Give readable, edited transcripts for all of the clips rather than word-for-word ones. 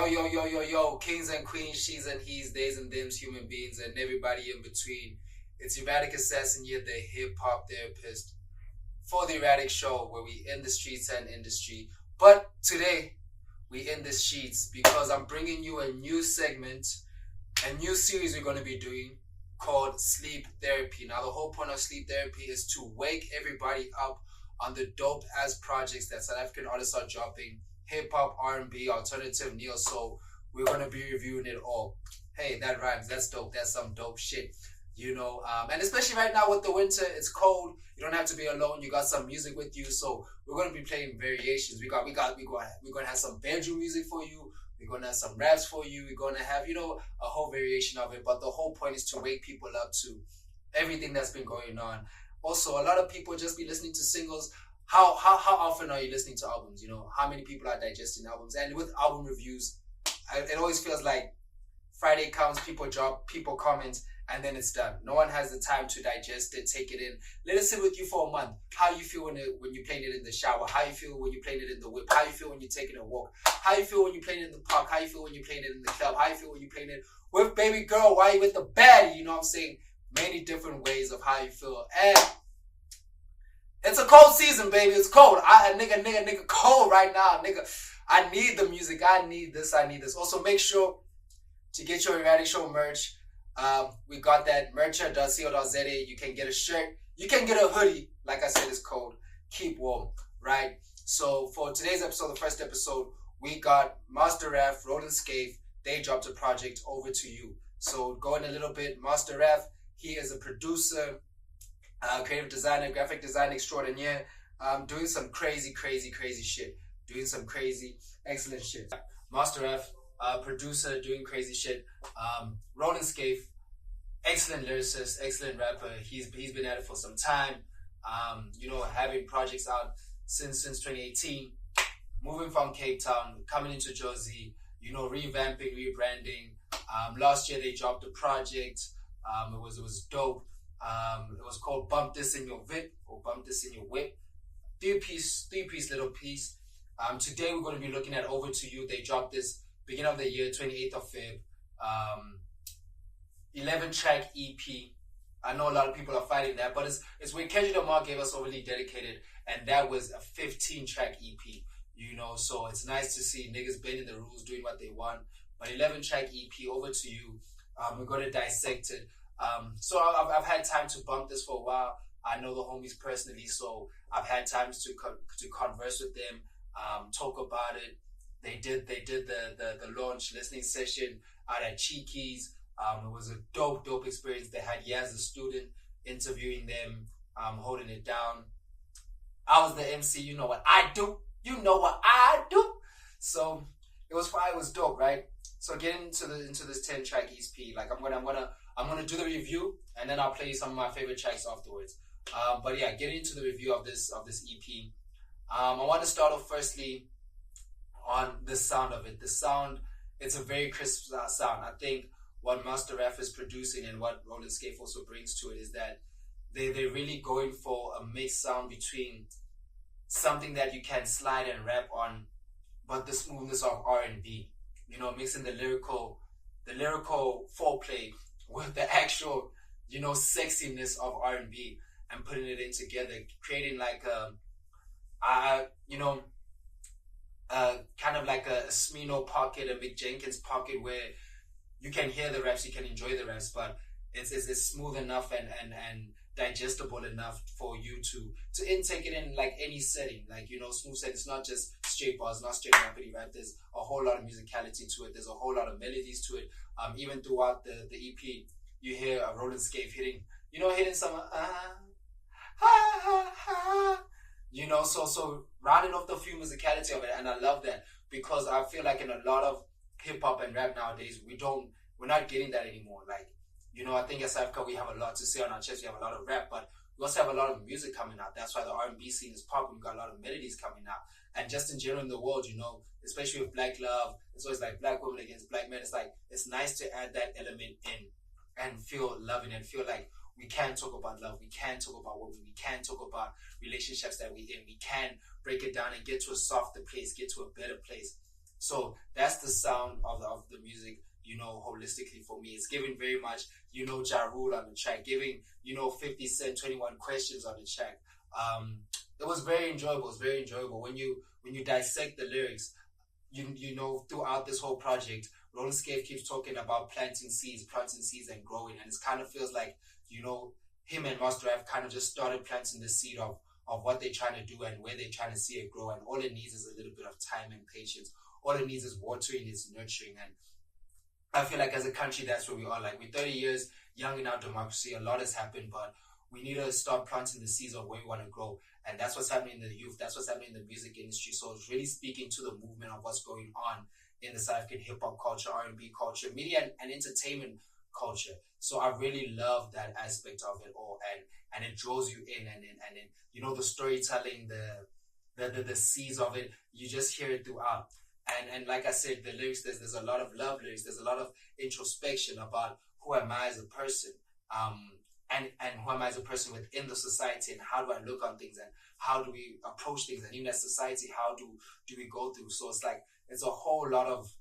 Yo, kings and queens, she's and he's, theys and thems, human beings, and everybody in between. It's Erratic Assassin here, the hip-hop therapist for the Erratic Show, where we in the streets and industry. But today, we in the sheets because I'm bringing you a new segment, a new series we're going to be doing called Sleep Therapy. Now, the whole point of Sleep Therapy is to wake everybody up on the dope-ass projects that South African artists are dropping. Hip-hop, R&B, alternative, neo-soul. We're going to be reviewing it all. Hey, that rhymes. That's dope. That's some dope shit. You know, and especially right now with the winter, it's cold. You don't have to be alone. You got some music with you. So we're going to be playing variations. We're going to have some bedroom music for you. We're going to have some raps for you. We're going to have, a whole variation of it. But the whole point is to wake people up to everything that's been going on. Also, a lot of people just be listening to singles. How often are you listening to albums? How many people are digesting albums? And with album reviews, it always feels like Friday comes, people drop, people comment, and then it's done. No one has the time to digest it, take it in. Let it sit with you for a month. How you feel when you're playing it in the shower? How you feel when you're playing it in the whip? How you feel when you're taking a walk? How you feel when you're playing it in the park? How you feel when you're playing it in the club? How you feel when you're playing it with baby girl? Why you with the baddie? You know what I'm saying? Many different ways of how you feel. And it's a cold season, baby. It's cold. Nigga, cold right now. Nigga, I need the music. I need this. Also, make sure to get your Erratic Show merch. We got that merch.co.za. You can get a shirt. You can get a hoodie. Like I said, it's cold. Keep warm, right? So for today's episode, the first episode, we got Master Raph Rohlen Skafe. They dropped a project. Over to you. So going a little bit, Master Raph, he is a producer, creative designer, graphic design extraordinaire, doing some crazy shit. Doing some crazy, excellent shit. Master Raph, producer, doing crazy shit. Rohlen Skafe, excellent lyricist, excellent rapper. He's been at it for some time. Having projects out since 2018. Moving from Cape Town, coming into Jersey, revamping, rebranding. Last year they dropped a project. It was dope. It was called Bump This in Your Whip or Bump This in Your Whip. Three piece little piece. Today we're going to be looking at Over to You. They dropped this beginning of the year, 28th of Feb. 11-track EP. I know a lot of people are fighting that, but it's where Kendrick Lamar gave us Overly Dedicated, and that was a 15-track EP. So it's nice to see niggas bending the rules, doing what they want. But 11-track EP, Over to You. We're going to dissect it. So I've had time to bump this for a while. I know the homies personally, so I've had time to converse with them, talk about it. They did the launch listening session out at Cheeky's. It was a dope experience. They had Yaz, a student, interviewing them, holding it down. I was the MC. You know what I do. So it was fine. It was dope, right? So getting into this 10-track EP, like I'm gonna do the review and then I'll play you some of my favorite tracks afterwards. But yeah, getting into the review of this EP. I want to start off firstly on the sound of it. The sound, it's a very crisp sound. I think what Master Raph is producing and what Rohlen Skafe also brings to it is that they're really going for a mixed sound between something that you can slide and rap on, but the smoothness of R&B. Mixing the lyrical foreplay with the actual, sexiness of R&B and putting it in together, creating like kind of like a Smino pocket, a Mick Jenkins pocket where you can hear the raps, you can enjoy the raps, but it's smooth enough and digestible enough for you to intake it in like any setting. Like, smooth set, it's not just straight bars, not straight rapidly rap. There's a whole lot of musicality to it. There's a whole lot of melodies to it. Even throughout the EP, you hear Rohlen Skafe hitting some so rounding off the few musicality of it, and I love that because I feel like in a lot of hip hop and rap nowadays, we're not getting that anymore. Like, I think as Africa we have a lot to say on our chest. We have a lot of rap, but we also have a lot of music coming out. That's why the R&B scene is popping. We've got a lot of melodies coming out, and just in general in the world, especially with Black love, it's always like Black women against Black men. It's like it's nice to add that element in and feel loving and feel like we can talk about love. We can talk about women. We can talk about relationships that we're in. We can break it down and get to a softer place, get to a better place. So that's the sound of the music, holistically for me. It's giving very much, Ja Rule on the track, giving, 50 Cent, 21 Questions on the track. It was very enjoyable. It's very enjoyable when you dissect the lyrics. Throughout this whole project, Rohlen Skafe keeps talking about planting seeds and growing, and it kind of feels like, him and Master Raph kind of just started planting the seed of what they're trying to do and where they're trying to see it grow, and all it needs is a little bit of time and patience. All it needs is watering, it's nurturing, and I feel like as a country, that's where we are. Like, we're 30 years young in our democracy. A lot has happened, but we need to start planting the seeds of where we want to grow. And that's what's happening in the youth. That's what's happening in the music industry. So it's really speaking to the movement of what's going on in the South African hip-hop culture, R&B culture, media and entertainment culture. So I really love that aspect of it all. And it draws you in. And the storytelling, the seeds of it, you just hear it throughout. And like I said, the lyrics, there's a lot of love lyrics. There's a lot of introspection about who am I as a person, and who am I as a person within the society, and how do I look on things, and how do we approach things, and in that society, how do we go through? So it's like, it's a whole lot of,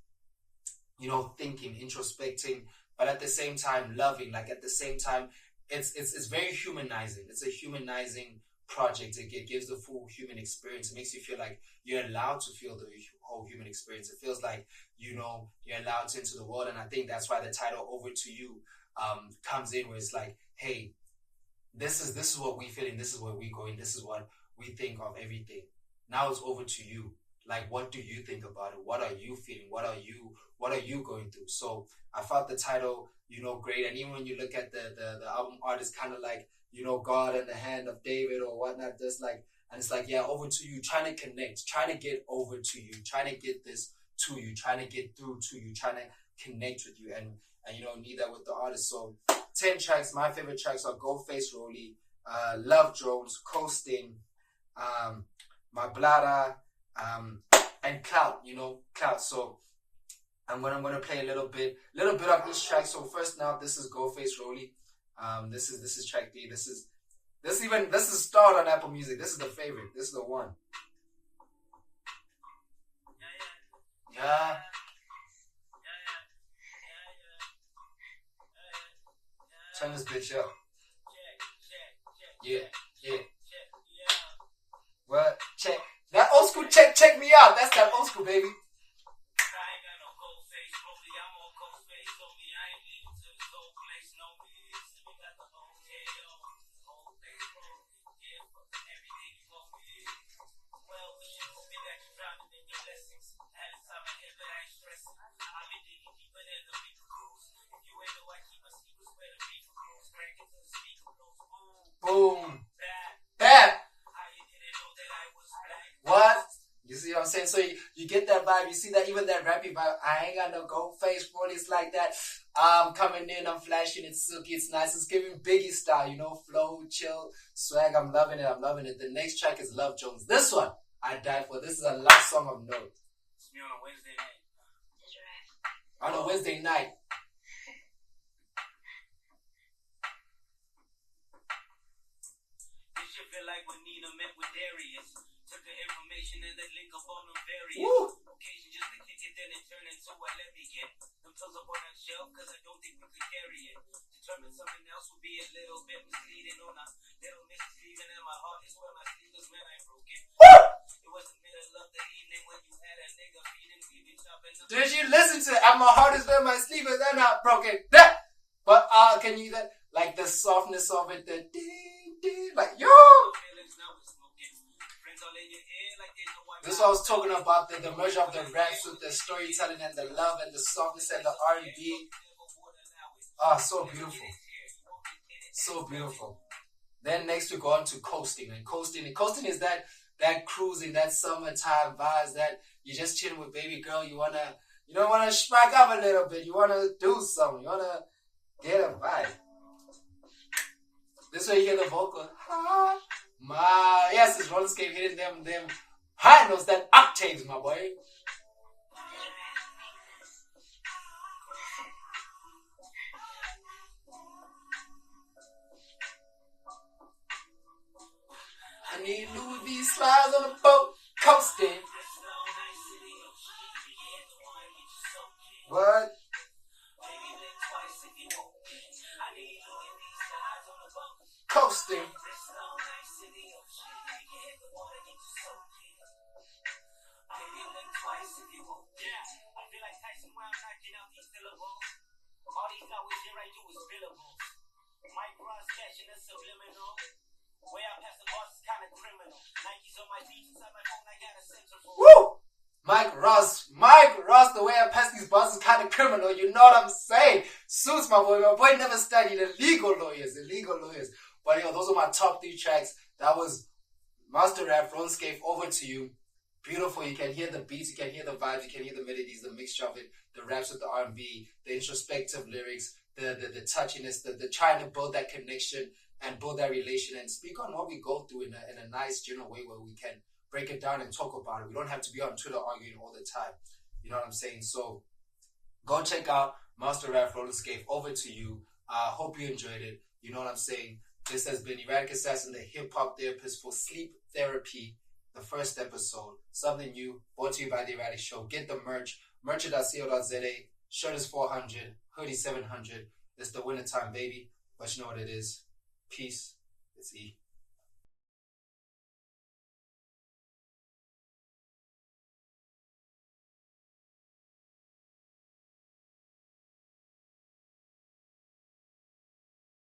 thinking, introspecting, but at the same time loving. Like, at the same time, it's very humanizing. It's a humanizing project. It gives the full human experience. It makes you feel like you're allowed to feel the whole human experience. It feels like, you're allowed to enter the world. And I think that's why the title Over to You comes in, where it's like, hey, this is what we feeling, this is where we going, this is what we think of everything. Now it's over to you. Like, what do you think about it? What are you feeling? What are you going through? So I felt the title, great. And even when you look at the album art, it's kind of like, God in the hand of David or whatnot, just like, and it's like, yeah, over to you, trying to connect, trying to get over to you, trying to get this to you, trying to get through to you, trying to connect with you, and need that with the artist. So 10 tracks. My favorite tracks are Go Face Rolly, Love Drones, Coasting, My Blada, and Clout, Clout. So I'm gonna play a little bit of each track. So first now, this is Go Face Rolly. This is track D. This is starred on Apple Music. This is the favorite. This is the one. Yeah. Turn this bitch up. Yeah. What? Check. That old school check me out. That's that old school, baby. Boom. Bam. What? You see what I'm saying? So you get that vibe. You see that, even that rappy vibe. I ain't got no gold face, bro. It's like that. I'm coming in, I'm flashing, it's silky, it's nice. It's giving Biggie style, flow, chill, swag. I'm loving it. The next track is Love Jones. This one, I died for. This is a love song of note. You on a Wednesday night. On a Wednesday night. This shit feel like when Nina met with Darius. Took the information and then link up on them various. Occasion just to kick it, then it turn into what let me get. Them pills up on that shelf, cause I don't think we could carry it. Determine something else would be a little bit misleading on a little misleading, and my heart is where my sleeveless man ain't broken. It was the middle of the evening when you had a nigga feeding, we been chopping up. Did you listen to it? And my heart is where my sleeveless and not broken. But can you that, like the softness of it, the ding ding, like yo. This is what I was talking about, the merger of the raps with the storytelling and the love and the softness and the R&B. So beautiful. So beautiful. Then next we go on to Coasting. And Coasting is that cruising, that summertime vibes, that you're just chilling with baby girl. You don't wanna smack up a little bit. You wanna do something. You wanna get a vibe. This way you hear the vocal. Yes, it's Rohlen Skafe hitting them high notes, that octaves, my boy. I need Louis V slides on the boat, coasting. What? Coasting. All these hours here I do is billable. Mike Ross cashing a subliminal. Way I pass the boss is kind of criminal. Nike's on my beats inside my phone, I got a central. Woo! Mike Ross, the way I pass these bars is kind of criminal, you know what I'm saying? Suits, my boy never studied illegal lawyers. But yo, those are my top 3 tracks. That was Master Raph Rohlen Skafe, Over to You. Beautiful, you can hear the beats, you can hear the vibes, you can hear the melodies, the mixture of it, the raps with the R&B, the introspective lyrics, the touchiness, the trying to build that connection and build that relation and speak on what we go through in a nice, general way where we can break it down and talk about it. We don't have to be on Twitter arguing all the time. You know what I'm saying? So go check out Master Raph Rohlen Skafe, Over to You. Hope you enjoyed it. You know what I'm saying? This has been Erratic Assassin, the hip-hop therapist for sleep therapy. The first episode. Something new, brought to you by The Erratic Show. Get the merch. Merch.co.za. Shirt is 400. Hoodie 700. It's the winter time, baby. But you know what it is. Peace. It's E.